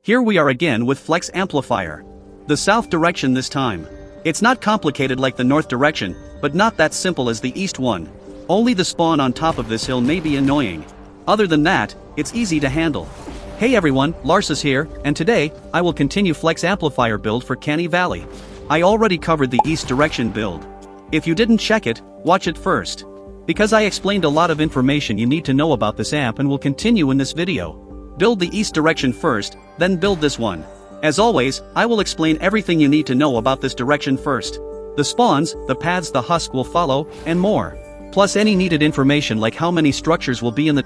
Here we are again with Flex Amplifier. The south direction this time. It's not complicated like the north direction, but not that simple as the east one. Only the spawn on top of this hill may be annoying. Other than that, it's easy to handle. Hey everyone, Larsis here, and today, I will continue Flex Amplifier build for Canny Valley. I already covered the east direction build. If you didn't check it, watch it first. Because I explained a lot of information you need to know about this amp and will continue in this video. Build the east direction first, then build this one. As always, I will explain everything you need to know about this direction first. The spawns, the paths the husk will follow, and more. Plus any needed information like how many structures will be in the...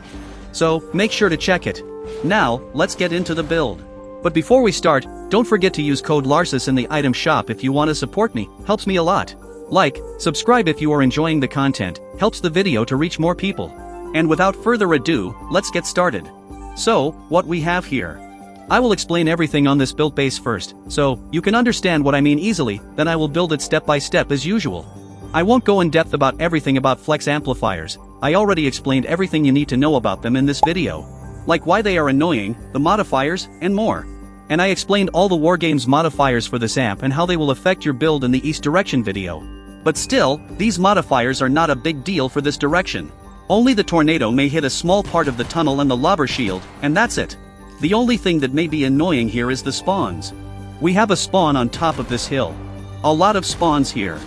So, make sure to check it. Now, let's get into the build. But before we start, don't forget to use code Larsis in the item shop if you want to support me, helps me a lot. Like, subscribe if you are enjoying the content, helps the video to reach more people. And without further ado, let's get started. So, what we have here. I will explain everything on this build base first, so you can understand what I mean easily, then I will build it step by step as usual. I won't go in depth about everything about flex amplifiers, I already explained everything you need to know about them in this video. Like why they are annoying, the modifiers, and more. And I explained all the Wargames modifiers for this amp and how they will affect your build in the east direction video. But still, these modifiers are not a big deal for this direction. Only the tornado may hit a small part of the tunnel and the lobber shield, and that's it. The only thing that may be annoying here is the spawns. We have a spawn on top of this hill. A lot of spawns here.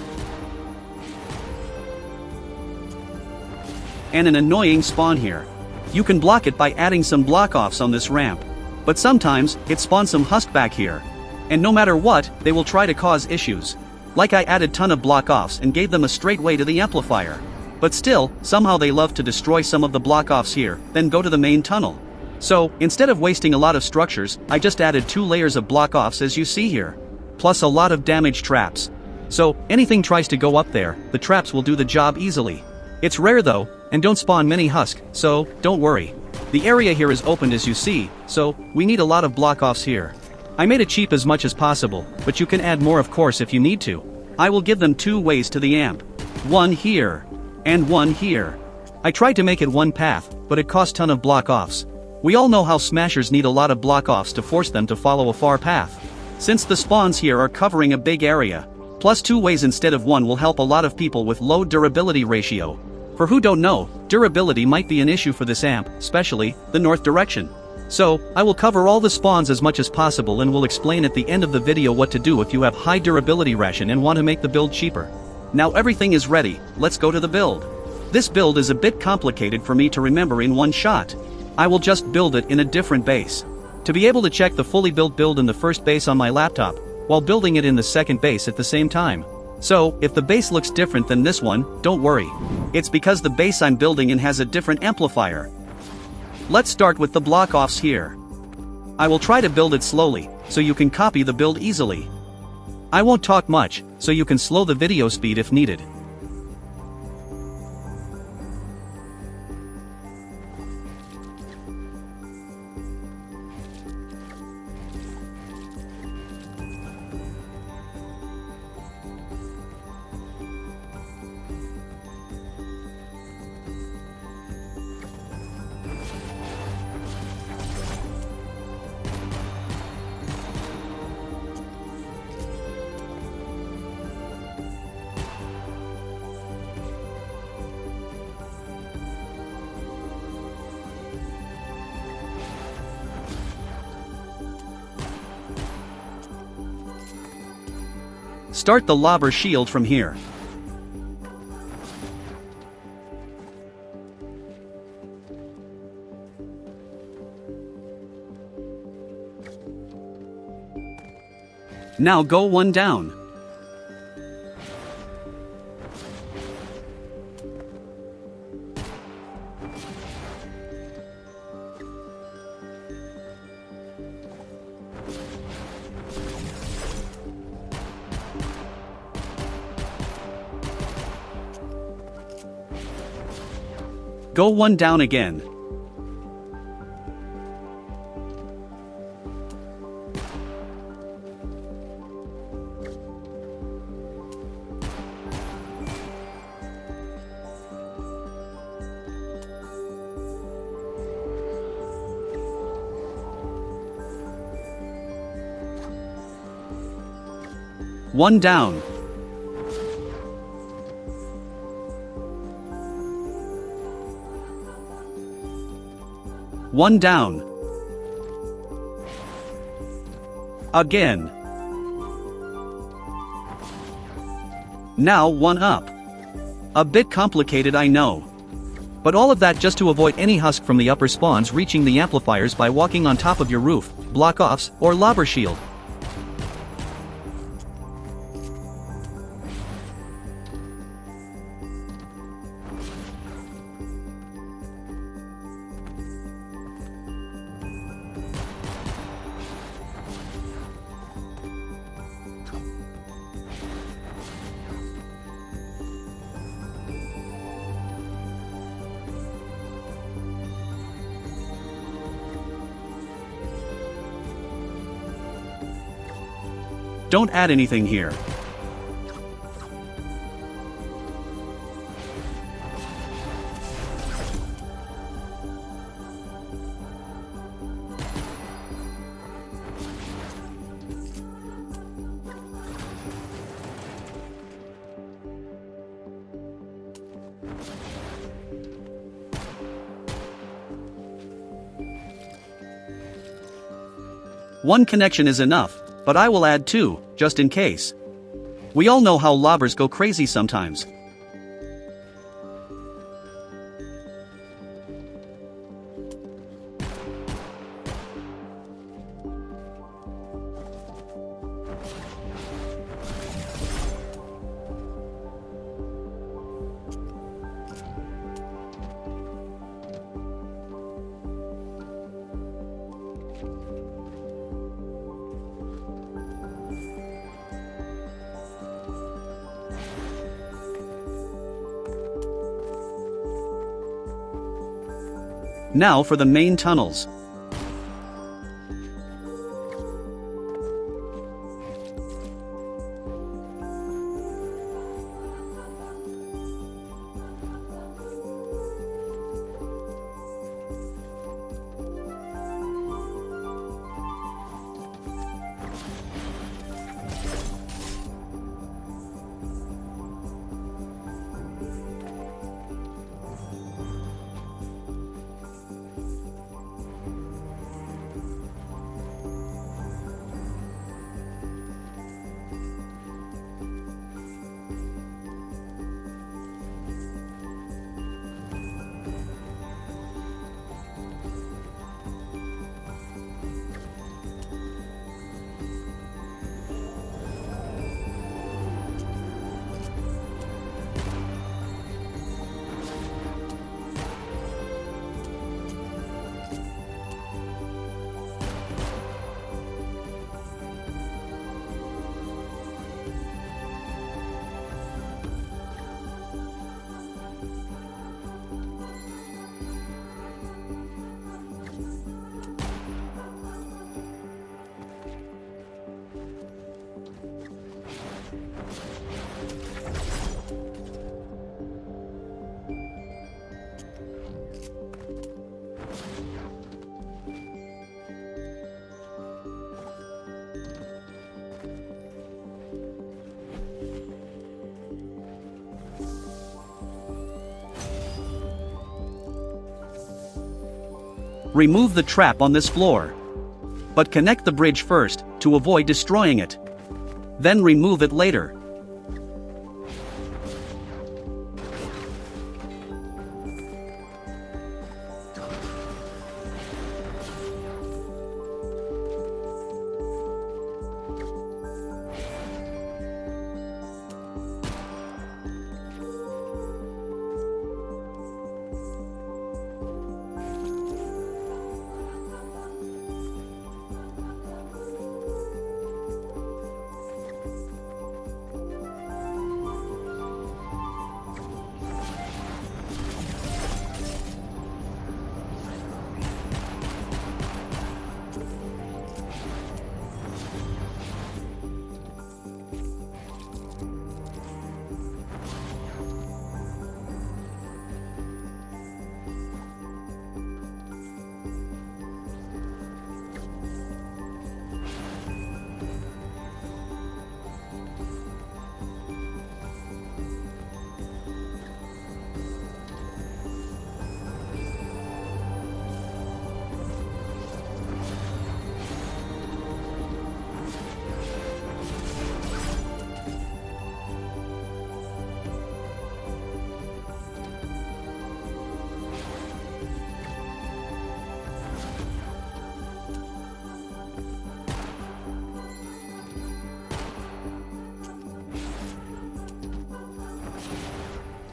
And an annoying spawn here. You can block it by adding some block-offs on this ramp. But sometimes, it spawns some husk back here. And no matter what, they will try to cause issues. Like I added ton of block-offs and gave them a straight way to the amplifier. But still, somehow they love to destroy some of the block-offs here, then go to the main tunnel. So, instead of wasting a lot of structures, I just added 2 layers of block-offs as you see here. Plus a lot of damage traps. So, anything tries to go up there, the traps will do the job easily. It's rare though, and don't spawn many husk, so, don't worry. The area here is opened as you see, so, we need a lot of block-offs here. I made it cheap as much as possible, but you can add more of course if you need to. I will give them 2 ways to the amp. One here. And one here. I tried to make it one path, but it cost ton of block-offs. We all know how smashers need a lot of block-offs to force them to follow a far path. Since the spawns here are covering a big area, plus 2 ways instead of 1 will help a lot of people with low durability ratio. For who don't know, durability might be an issue for this amp, especially the north direction. So, I will cover all the spawns as much as possible and will explain at the end of the video what to do if you have high durability ration and want to make the build cheaper. Now everything is ready, let's go to the build. This build is a bit complicated for me to remember in one shot. I will just build it in a different base. To be able to check the fully built build in the first base on my laptop, while building it in the second base at the same time. So, if the base looks different than this one, don't worry. It's because the base I'm building in has a different amplifier. Let's start with the block-offs here. I will try to build it slowly, so you can copy the build easily. I won't talk much, so you can slow the video speed if needed. Start the lobber shield from here. Now go 1 down. Go 1 down again. One down. One down. Again. Now one up. A bit complicated, I know. But all of that just to avoid any husk from the upper spawns reaching the amplifiers by walking on top of your roof, block-offs, or lobber shield. Don't add anything here. One connection is enough, but I will add two, just in case. We all know how lobbers go crazy sometimes. Now for the main tunnels. Remove the trap on this floor. But connect the bridge first, to avoid destroying it. Then remove it later.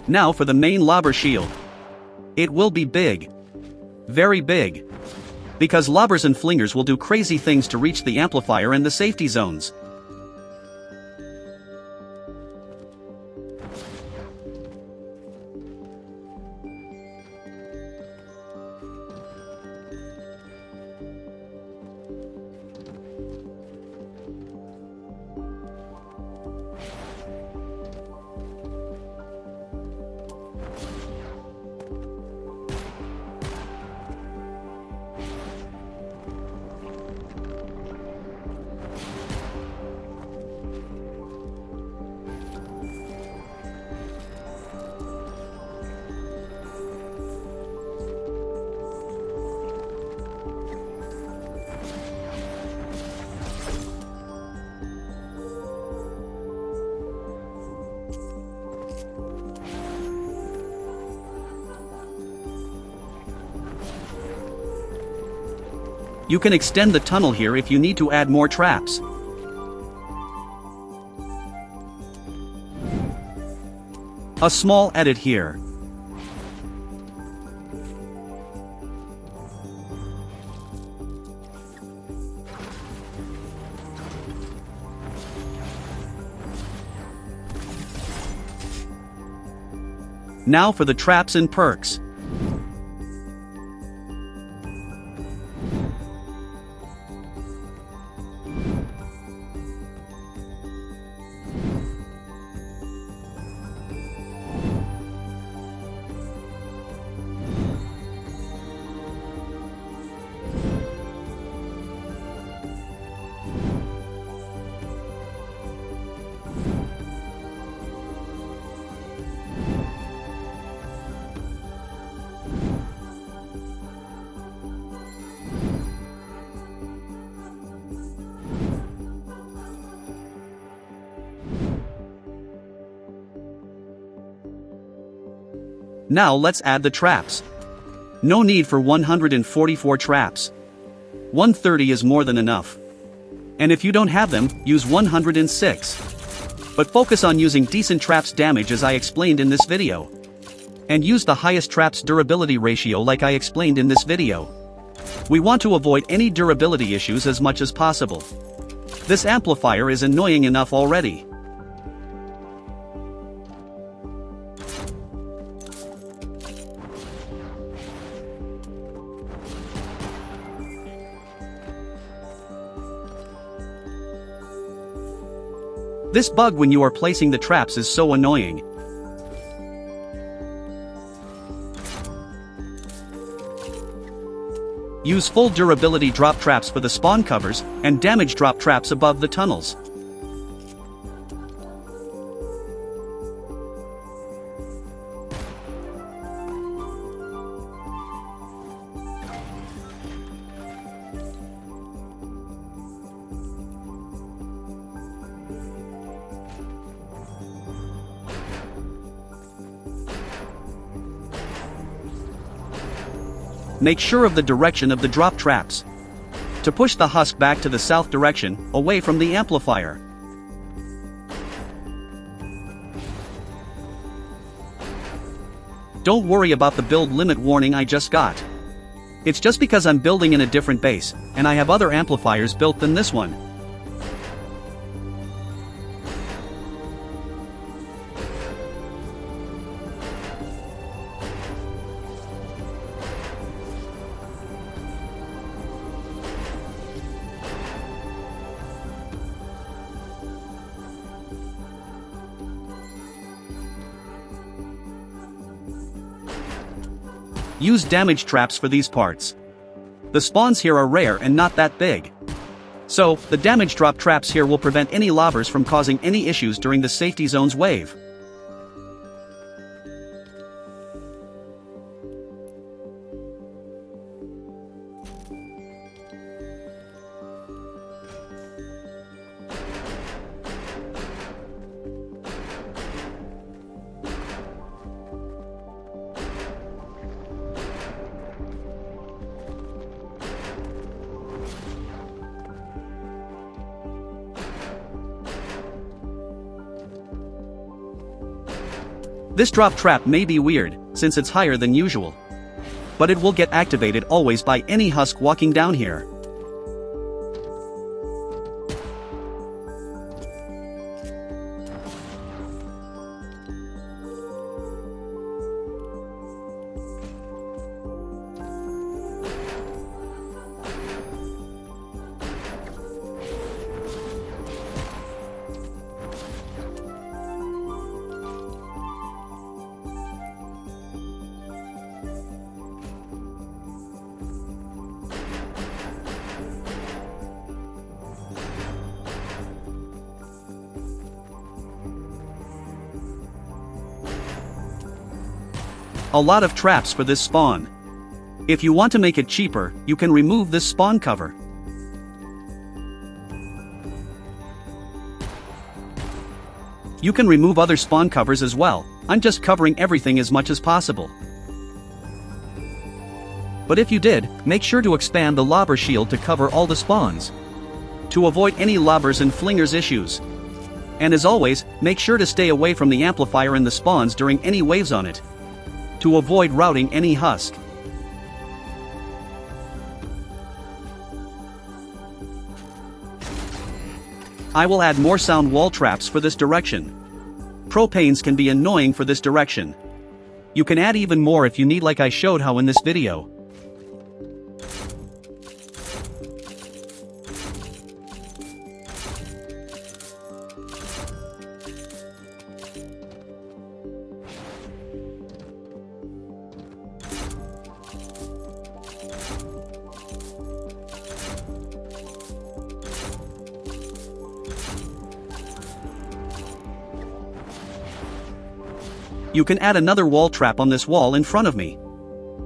Now for the main lobber shield. It will be big. Very big. Because lobbers and flingers will do crazy things to reach the amplifier and the safety zones. You can extend the tunnel here if you need to add more traps. A small edit here. Now for the traps and perks. Now let's add the traps. No need for 144 traps. 130 is more than enough. And if you don't have them, use 106. But focus on using decent traps damage as I explained in this video. And use the highest traps durability ratio like I explained in this video. We want to avoid any durability issues as much as possible. This amplifier is annoying enough already. This bug when you are placing the traps is so annoying. Use full durability drop traps for the spawn covers, and damage drop traps above the tunnels. Make sure of the direction of the drop traps. To push the husk back to the south direction, away from the amplifier. Don't worry about the build limit warning I just got. It's just because I'm building in a different base, and I have other amplifiers built than this one. Use damage traps for these parts. The spawns here are rare and not that big. So, the damage drop traps here will prevent any lobbers from causing any issues during the safety zone's wave. This drop trap may be weird, since it's higher than usual. But it will get activated always by any husk walking down here. A lot of traps for this spawn. If you want to make it cheaper, you can remove this spawn cover. You can remove other spawn covers as well. I'm just covering everything as much as possible. But if you did, make sure to expand the lobber shield to cover all the spawns, to avoid any lobbers and flingers issues. And as always, make sure to stay away from the amplifier and the spawns during any waves on it, to avoid routing any husk. I will add more sound wall traps for this direction. Propanes can be annoying for this direction. You can add even more if you need, like I showed how in this video. You can add another wall trap on this wall in front of me,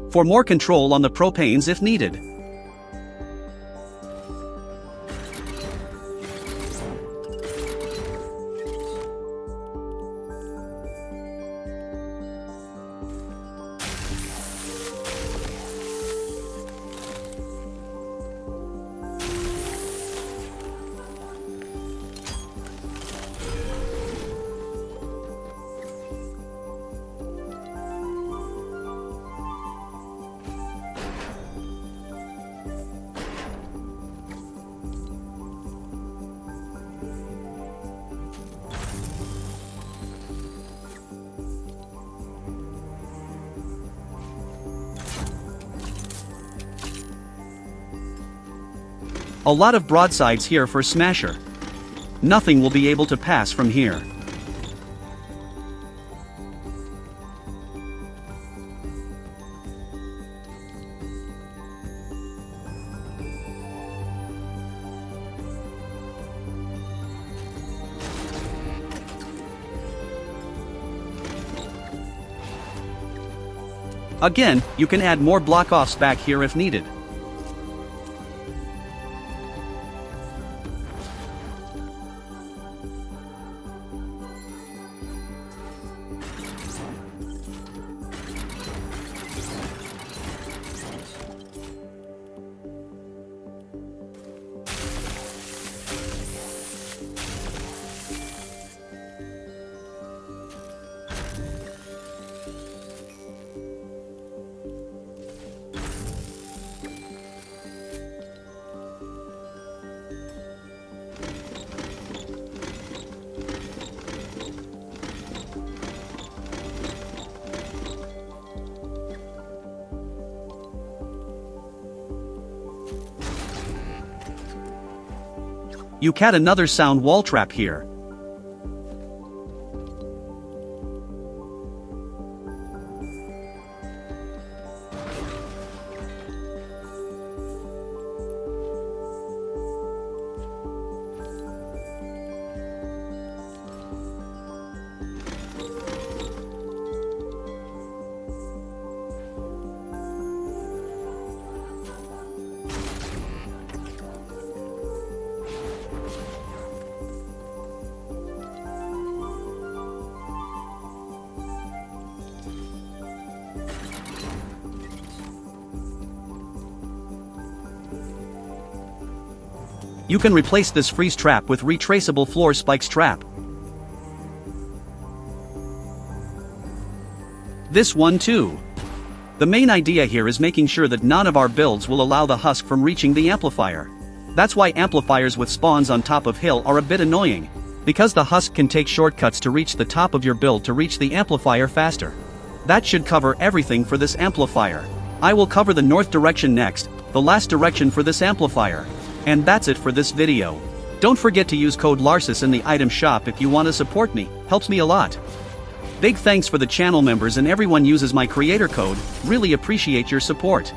for more control on the propanes if needed. A lot of broadsides here for Smasher. Nothing will be able to pass from here. Again, you can add more block-offs back here if needed. You can add another sound wall trap here. You can replace this freeze trap with retraceable floor spikes trap. This one too. The main idea here is making sure that none of our builds will allow the husk from reaching the amplifier. That's why amplifiers with spawns on top of hill are a bit annoying, because the husk can take shortcuts to reach the top of your build to reach the amplifier faster. That should cover everything for this amplifier. I will cover the north direction next, the last direction for this amplifier. And that's it for this video. Don't forget to use code Larsis in the item shop if you want to support me, helps me a lot. Big thanks for the channel members and everyone uses my creator code, really appreciate your support.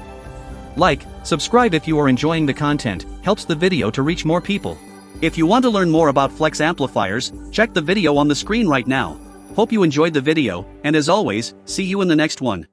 Like, subscribe if you are enjoying the content, helps the video to reach more people. If you want to learn more about flex amplifiers, check the video on the screen right now. Hope you enjoyed the video, and as always, see you in the next one.